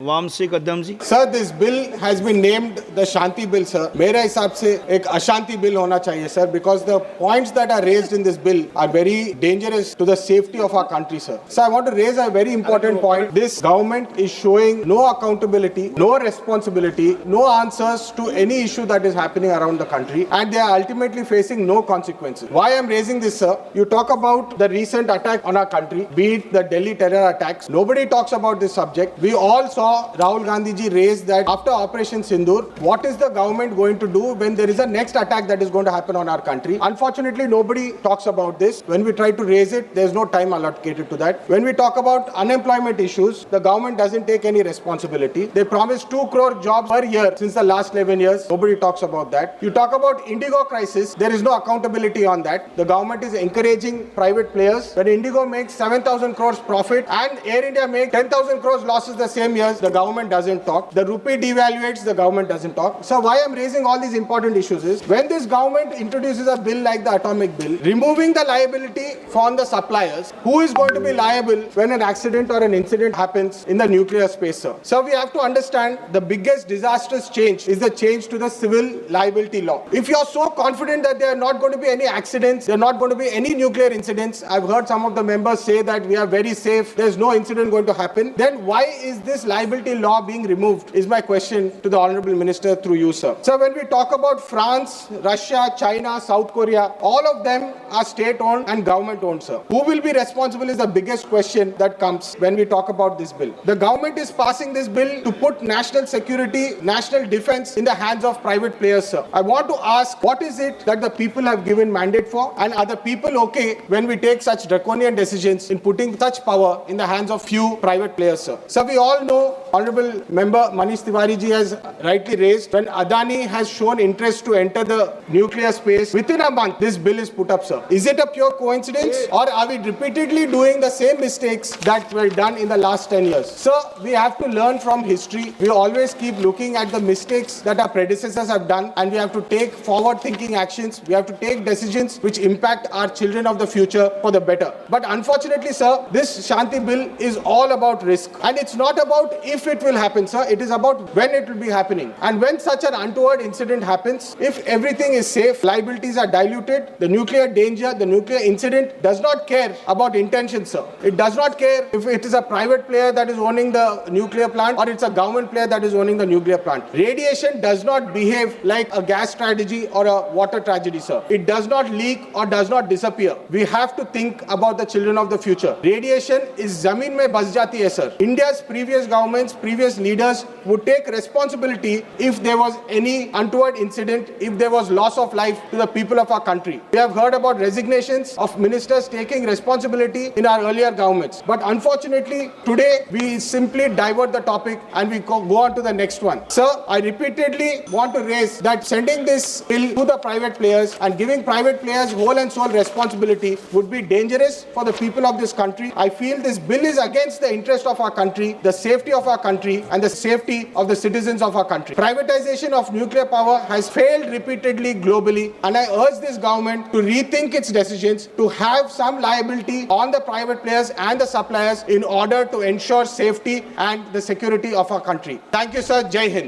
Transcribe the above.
Vamsi Kadam ji. Sir, this bill has been named the Shanti Bill, sir. मेरे हिसाब से एक अशांति बिल होना चाहिए, sir, because the points that are raised in this bill are very dangerous to the safety of our country, sir. So I want to raise a very important point. This government is showing no accountability, no responsibility, no answers to any issue that is happening around the country, and they are ultimately facing no consequences. Why I am raising this, sir? You talk about the recent attack on our country, be it the Delhi terror attacks. Nobody talks about this subject. We all saw Rahul Gandhi ji raise that after Operation Sindoor, what is the government going to do when there is a next attack that is going to happen on our country? Unfortunately, nobody talks about this. When we try to raise it, there is no time allocated to that. When we talk about unemployment issues, the government doesn't take any responsibility. They promised 2 crore jobs per year since the last 11 years. Nobody talks about that. You talk about Indigo crisis, there is no accountability on that. The government is encouraging private players. When Indigo makes 7,000 crores profit and Air India makes 10,000 crores losses the same years, the government doesn't talk. The rupee devaluates, the government doesn't talk. So why I'm raising all these important issues is when this government introduces a bill like the atomic bill, removing the liability from the suppliers, who is going to be liable when an accident or an incident happens in the nuclear space, sir? So we have to understand the biggest disastrous change is the change to the civil liability law. If you are so confident that there are not going to be any accidents, there are not going to be any nuclear incidents, I've heard some of the members say that we are very safe, there's no incident going to happen, then why is this liability law being removed is my question to the Honorable Minister through you, sir. So when we talk about France, Russia, China, South Korea, all of them are state-owned and government-owned, sir. Who will be responsible is the biggest question that comes when we talk about this bill. The government is passing this bill to put national security, national defense in the hands of private players, sir. I want to ask, what is it that the people have given mandate for? And are the people okay when we take such draconian decisions in putting such power in the hands of few private players, sir? So we all know, Honorable Member Manish Tiwari ji has rightly raised, when Adani has shown interest to enter the nuclear space, within a month this bill is put up, sir. Is it a pure coincidence or are we repeatedly doing the same mistakes that were done in the last 10 years? Sir, we have to learn from history. We always keep looking at the mistakes that our predecessors have done and we have to take forward-thinking actions. We have to take decisions which impact our children of the future for the better. But unfortunately, sir, this Shanti Bill is all about risk. And it's not about if it will happen, sir. It is about when it will be happening. And when such an untoward incident happens, if everything is safe, liabilities are diluted, the nuclear danger, the nuclear incident does not care about intention, sir. It does not care if it is a private player that is owning the nuclear plant or it's a government player that is owning the nuclear plant. Radiation does not behave like a gas tragedy or a water tragedy, sir. It does not leak or does not disappear. We have to think about the children of the future. Radiation is zameen mein bas jati hai, sir. India's previous governments, previous leaders would take responsibility if there was any untoward incident, if there was loss of life to the people of our country. We have heard about resignations of ministers taking responsibility in our earlier governments. But unfortunately, today we simply divert the topic and we go on to the next one. Sir, I repeatedly want to raise that sending this bill to the private players and giving private players whole and sole responsibility would be dangerous for the people of this country. I feel this bill is against the interest of our country, the safety of our country and the safety of the citizens of our country. Privatization of nuclear power has failed repeatedly globally and I urge this government to rethink its decisions, to have some liability on the private players and the suppliers in order to ensure safety and the security of our country. Thank you, sir. Jai Hind.